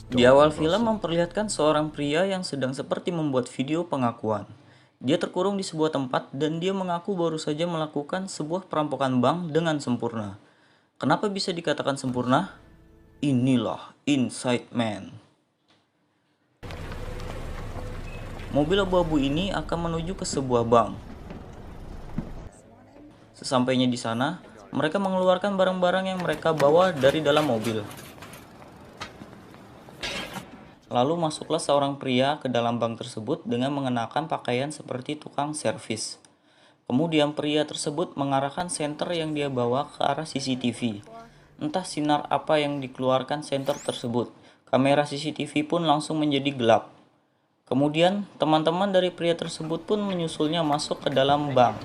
Di awal film memperlihatkan seorang pria yang sedang seperti membuat video pengakuan. Dia terkurung di sebuah tempat dan dia mengaku baru saja melakukan sebuah perampokan bank dengan sempurna. Kenapa bisa dikatakan sempurna? Inilah Inside Man. Mobil abu-abu ini akan menuju ke sebuah bank. Sesampainya di sana, mereka mengeluarkan barang-barang yang mereka bawa dari dalam mobil. Lalu masuklah seorang pria ke dalam bank tersebut dengan mengenakan pakaian seperti tukang servis. Kemudian pria tersebut mengarahkan senter yang dia bawa ke arah CCTV. Entah sinar apa yang dikeluarkan senter tersebut. Kamera CCTV pun langsung menjadi gelap. Kemudian teman-teman dari pria tersebut pun menyusulnya masuk ke dalam bank,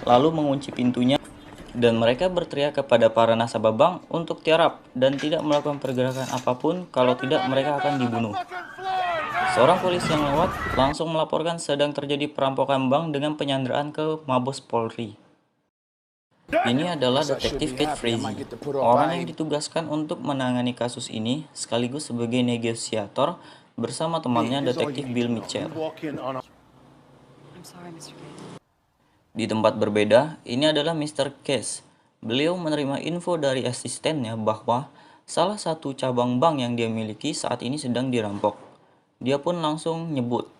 lalu mengunci pintunya. Dan mereka berteriak kepada para nasabah bank untuk tiarap dan tidak melakukan pergerakan apapun, kalau tidak mereka akan dibunuh. Seorang polisi yang lewat langsung melaporkan sedang terjadi perampokan bank dengan penyanderaan ke Mabes Polri. Ini adalah detektif Kate Frazee, orang yang ditugaskan untuk menangani kasus ini sekaligus sebagai negosiator bersama temannya detektif Bill Mitchell. Di tempat berbeda, ini adalah Mr. Case. Beliau menerima info dari asistennya bahwa salah satu cabang bank yang dia miliki saat ini sedang dirampok. Dia pun langsung nyebut.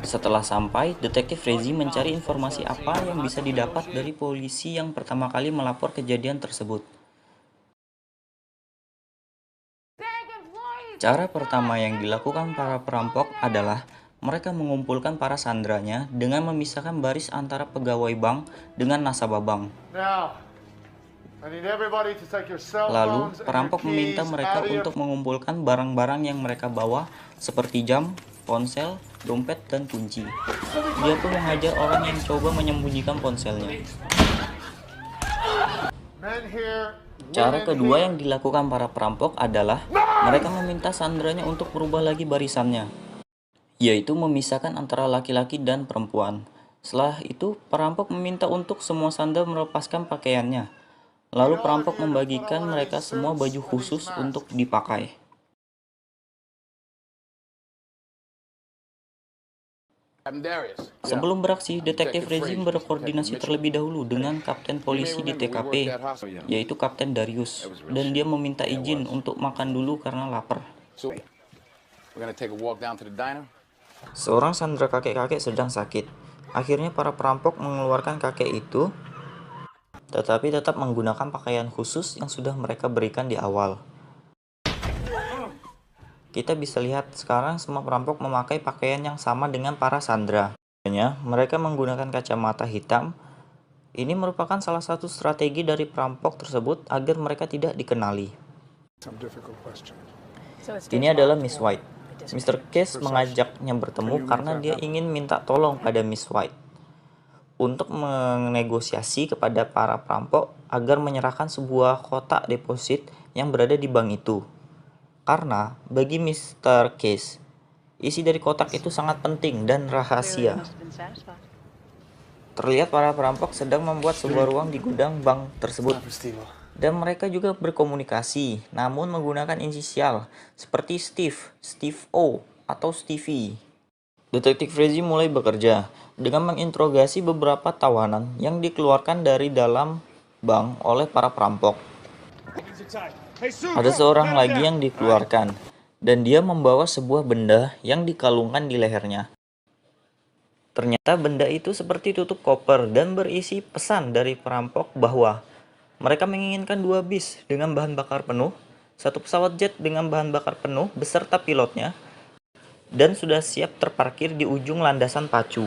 Setelah sampai, detektif Frazee mencari informasi apa yang bisa didapat dari polisi yang pertama kali melapor kejadian tersebut. Cara pertama yang dilakukan para perampok adalah mereka mengumpulkan para sandranya dengan memisahkan baris antara pegawai bank dengan nasabah bank. Lalu, perampok meminta mereka untuk mengumpulkan barang-barang yang mereka bawa seperti jam, ponsel, dompet, dan kunci. Dia pun menghajar orang yang coba menyembunyikan ponselnya. Cara kedua yang dilakukan para perampok adalah mereka meminta sandranya untuk berubah lagi barisannya, yaitu memisahkan antara laki-laki dan perempuan. Setelah itu, perampok meminta untuk semua sandera melepaskan pakaiannya. Lalu perampok membagikan mereka semua baju khusus untuk dipakai. Sebelum beraksi, detektif Frazee berkoordinasi terlebih dahulu dengan kapten polisi di TKP, yaitu Kapten Darius, dan dia meminta izin untuk makan dulu karena lapar. Seorang sandera kakek-kakek sedang sakit. Akhirnya para perampok mengeluarkan kakek itu, tetapi tetap menggunakan pakaian khusus yang sudah mereka berikan di awal. Kita bisa lihat sekarang semua perampok memakai pakaian yang sama dengan para sandera. Mereka menggunakan kacamata hitam. Ini merupakan salah satu strategi dari perampok tersebut agar mereka tidak dikenali. Ini adalah Miss White. Mr. Case mengajaknya bertemu karena dia ingin minta tolong pada Miss White untuk menegosiasi kepada para perampok agar menyerahkan sebuah kotak deposit yang berada di bank itu. Karena bagi Mr. Case, isi dari kotak itu sangat penting dan rahasia. Terlihat para perampok sedang membuat sebuah ruang di gudang bank tersebut. Dan mereka juga berkomunikasi, namun menggunakan inisial seperti Steve O, atau Stevie. Detektif Frazee mulai bekerja dengan menginterogasi beberapa tawanan yang dikeluarkan dari dalam bank oleh para perampok. Ada seorang lagi yang dikeluarkan, dan dia membawa sebuah benda yang dikalungkan di lehernya. Ternyata benda itu seperti tutup koper dan berisi pesan dari perampok bahwa mereka menginginkan 2 bis dengan bahan bakar penuh, 1 pesawat jet dengan bahan bakar penuh beserta pilotnya, dan sudah siap terparkir di ujung landasan pacu.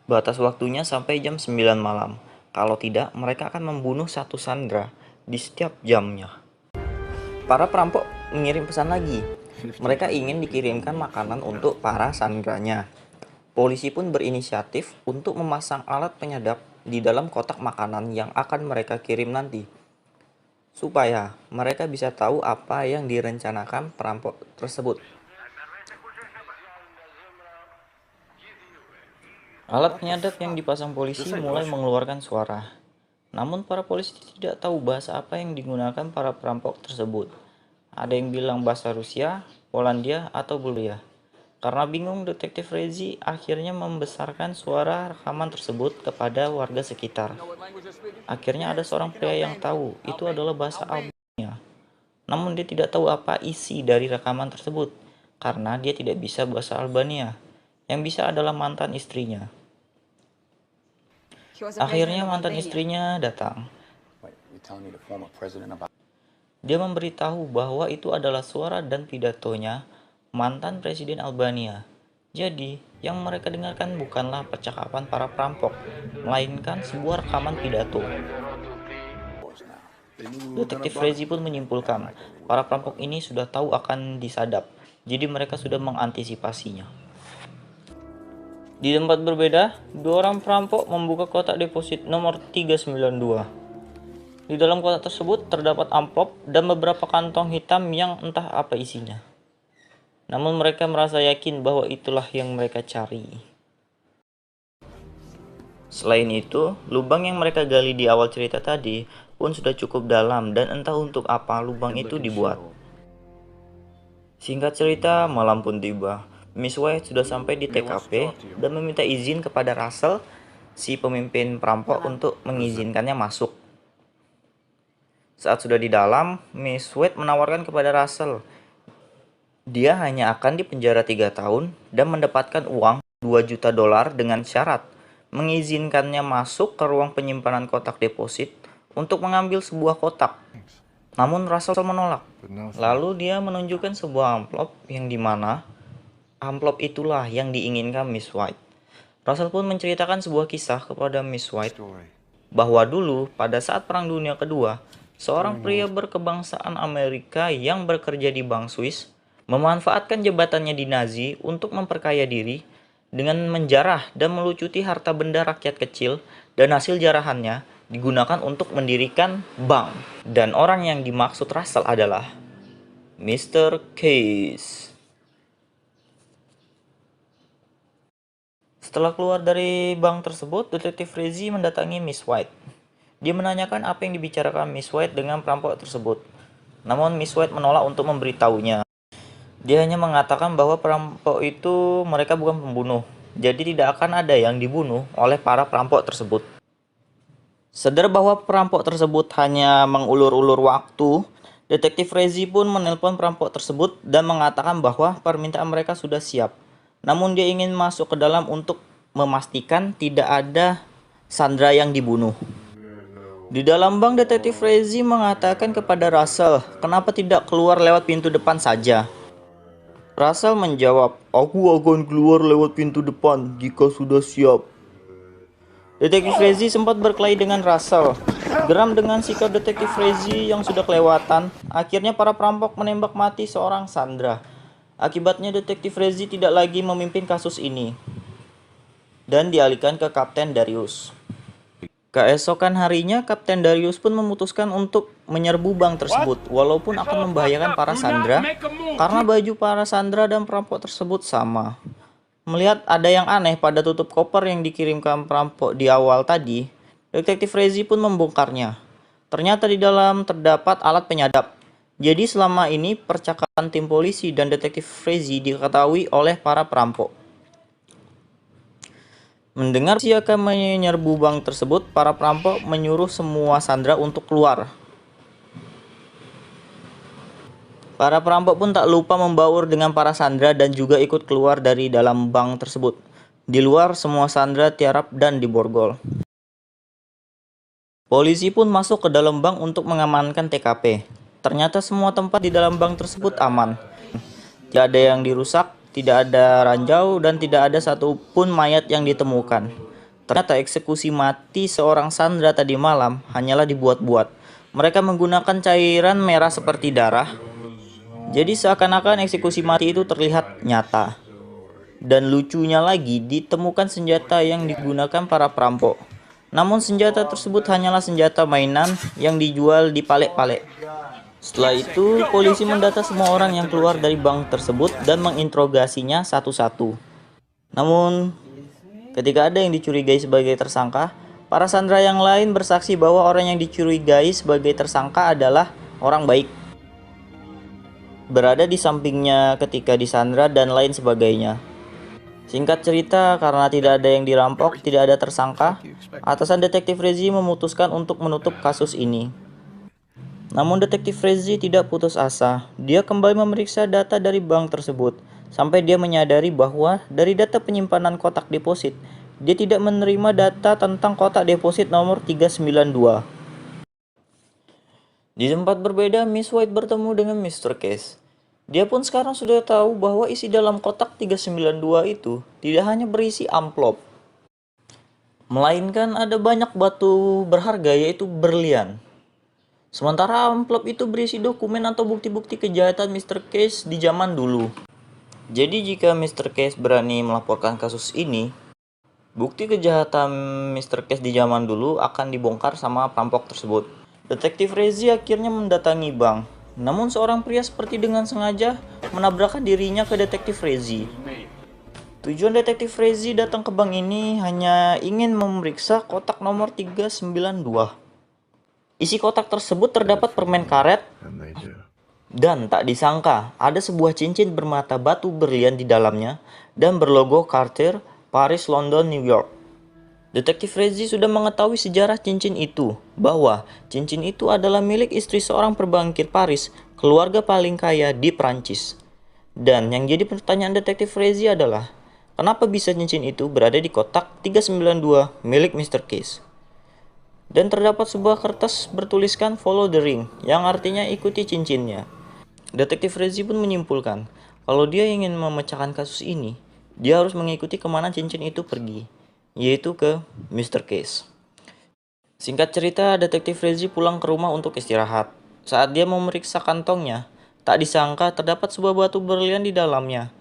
Batas waktunya sampai jam 9 malam. Kalau tidak, mereka akan membunuh 1 sandera di setiap jamnya. Para perampok mengirim pesan lagi. Mereka ingin dikirimkan makanan untuk para sanderanya. Polisi pun berinisiatif untuk memasang alat penyadap di dalam kotak makanan yang akan mereka kirim nanti, supaya mereka bisa tahu apa yang direncanakan perampok tersebut. Alat penyadap yang dipasang polisi mulai mengeluarkan suara. Namun para polisi tidak tahu bahasa apa yang digunakan para perampok tersebut. Ada yang bilang bahasa Rusia, Polandia, atau Bulgaria. Karena bingung, Detektif Rezi akhirnya membesarkan suara rekaman tersebut kepada warga sekitar. Akhirnya ada seorang pria yang tahu itu adalah bahasa Albania. Namun dia tidak tahu apa isi dari rekaman tersebut, karena dia tidak bisa bahasa Albania. Yang bisa adalah mantan istrinya. Akhirnya mantan istrinya datang. Dia memberitahu bahwa itu adalah suara dan pidatonya mantan Presiden Albania. Jadi, yang mereka dengarkan bukanlah percakapan para perampok, melainkan sebuah rekaman pidato. Detektif Rezi pun menyimpulkan, para perampok ini sudah tahu akan disadap, jadi mereka sudah mengantisipasinya. Di tempat berbeda, dua orang perampok membuka kotak deposit nomor 392. Di dalam kotak tersebut terdapat amplop dan beberapa kantong hitam yang entah apa isinya. Namun mereka merasa yakin bahwa itulah yang mereka cari. Selain itu, lubang yang mereka gali di awal cerita tadi pun sudah cukup dalam dan entah untuk apa lubang itu dibuat. Singkat cerita, malam pun tiba. Miss White sudah sampai di TKP dan meminta izin kepada Russell, si pemimpin perampok, untuk mengizinkannya masuk. Saat sudah di dalam, Miss White menawarkan kepada Russell, dia hanya akan dipenjara 3 tahun dan mendapatkan uang $2 juta dengan syarat mengizinkannya masuk ke ruang penyimpanan kotak deposit untuk mengambil sebuah kotak. Namun Russell menolak. Lalu dia menunjukkan sebuah amplop yang dimana amplop itulah yang diinginkan Miss White. Russell pun menceritakan sebuah kisah kepada Miss White bahwa dulu pada saat Perang Dunia Kedua, seorang pria berkebangsaan Amerika yang bekerja di Bank Swiss memanfaatkan jabatannya di Nazi untuk memperkaya diri dengan menjarah dan melucuti harta benda rakyat kecil, dan hasil jarahannya digunakan untuk mendirikan bank. Dan orang yang dimaksud Russell adalah Mr. Case. Setelah keluar dari bank tersebut, Detektif Rezi mendatangi Miss White. Dia menanyakan apa yang dibicarakan Miss White dengan perampok tersebut. Namun Miss White menolak untuk memberitahunya. Dia hanya mengatakan bahwa perampok itu mereka bukan pembunuh, jadi tidak akan ada yang dibunuh oleh para perampok tersebut. Sadar bahwa perampok tersebut hanya mengulur-ulur waktu, Detektif Rezi pun menelpon perampok tersebut dan mengatakan bahwa permintaan mereka sudah siap. Namun dia ingin masuk ke dalam untuk memastikan tidak ada Sandra yang dibunuh. Di dalam bank, Detektif Rezi mengatakan kepada Russell, kenapa tidak keluar lewat pintu depan saja? Russell menjawab, aku akan keluar lewat pintu depan jika sudah siap. Detektif Rezi sempat berkelahi dengan Russell. Geram dengan sikap Detektif Rezi yang sudah kelewatan, akhirnya para perampok menembak mati seorang Sandra. Akibatnya Detektif Rezi tidak lagi memimpin kasus ini dan dialihkan ke Kapten Darius. Keesokan harinya, Kapten Darius pun memutuskan untuk menyerbu bank tersebut, walaupun akan membahayakan para Sandra, karena baju para Sandra dan perampok tersebut sama. Melihat ada yang aneh pada tutup koper yang dikirimkan perampok di awal tadi, Detektif Rezi pun membongkarnya. Ternyata di dalam terdapat alat penyadap. Jadi selama ini percakapan tim polisi dan Detektif Rezi diketahui oleh para perampok. Mendengar si akan menyerbu bank tersebut, para perampok menyuruh semua Sandra untuk keluar. Para perampok pun tak lupa membaur dengan para Sandra dan juga ikut keluar dari dalam bank tersebut. Di luar, semua Sandra tiarap dan diborgol. Polisi pun masuk ke dalam bank untuk mengamankan TKP. Ternyata semua tempat di dalam bank tersebut aman. Tidak ada yang dirusak, tidak ada ranjau, dan tidak ada satupun mayat yang ditemukan. Ternyata eksekusi mati seorang Sandra tadi malam hanyalah dibuat-buat. Mereka menggunakan cairan merah seperti darah. Jadi seakan-akan eksekusi mati itu terlihat nyata. Dan lucunya lagi, ditemukan senjata yang digunakan para perampok. Namun senjata tersebut hanyalah senjata mainan yang dijual di palek-palek. Setelah itu, polisi mendata semua orang yang keluar dari bank tersebut dan menginterogasinya satu-satu. Namun, ketika ada yang dicurigai sebagai tersangka, para Sandra yang lain bersaksi bahwa orang yang dicurigai sebagai tersangka adalah orang baik. berada di sampingnya ketika disandra dan lain sebagainya. Singkat cerita, karena tidak ada yang dirampok, tidak ada tersangka, atasan Detektif Rezi memutuskan untuk menutup kasus ini. Namun Detektif Rezi tidak putus asa. Dia kembali memeriksa data dari bank tersebut, sampai dia menyadari bahwa dari data penyimpanan kotak deposit, dia tidak menerima data tentang kotak deposit nomor 392. Di tempat berbeda, Miss White bertemu dengan Mr. Case. Dia pun sekarang sudah tahu bahwa isi dalam kotak 392 itu tidak hanya berisi amplop, melainkan ada banyak batu berharga yaitu berlian. Sementara amplop itu berisi dokumen atau bukti-bukti kejahatan Mr. Case di zaman dulu. Jadi jika Mr. Case berani melaporkan kasus ini, bukti kejahatan Mr. Case di zaman dulu akan dibongkar sama perampok tersebut. Detektif Rezi akhirnya mendatangi bank. Namun seorang pria seperti dengan sengaja menabrakkan dirinya ke Detektif Rezi. Tujuan Detektif Rezi datang ke bank ini hanya ingin memeriksa kotak nomor 392. Isi kotak tersebut terdapat permen karet, dan tak disangka ada sebuah cincin bermata batu berlian di dalamnya dan berlogo Cartier, Paris, London, New York. Detektif Rezi sudah mengetahui sejarah cincin itu, bahwa cincin itu adalah milik istri seorang perbangkir Paris, keluarga paling kaya di Prancis. Dan yang jadi pertanyaan Detektif Rezi adalah, kenapa bisa cincin itu berada di kotak 392 milik Mr. Case? Dan terdapat sebuah kertas bertuliskan follow the ring, yang artinya ikuti cincinnya. Detektif Rezi pun menyimpulkan, kalau dia ingin memecahkan kasus ini, dia harus mengikuti kemana cincin itu pergi, yaitu ke Mr. Case. Singkat cerita, Detektif Rezi pulang ke rumah untuk istirahat. Saat dia memeriksa kantongnya, tak disangka terdapat sebuah batu berlian di dalamnya.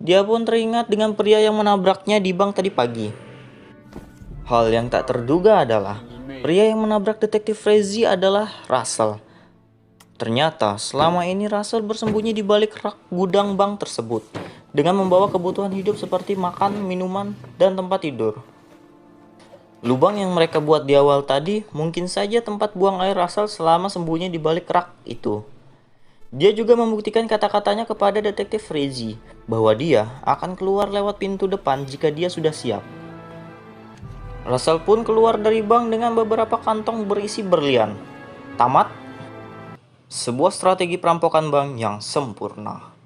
Dia pun teringat dengan pria yang menabraknya di bank tadi pagi. Hal yang tak terduga adalah, pria yang menabrak Detektif Rezi adalah Russell. Ternyata selama ini Russell bersembunyi di balik rak gudang bank tersebut, dengan membawa kebutuhan hidup seperti makan, minuman, dan tempat tidur. Lubang yang mereka buat di awal tadi mungkin saja tempat buang air Russell selama sembunyi di balik rak itu. Dia juga membuktikan kata-katanya kepada Detektif Rezi bahwa dia akan keluar lewat pintu depan jika dia sudah siap. Russell pun keluar dari bank dengan beberapa kantong berisi berlian. Tamat. Sebuah strategi perampokan bank yang sempurna.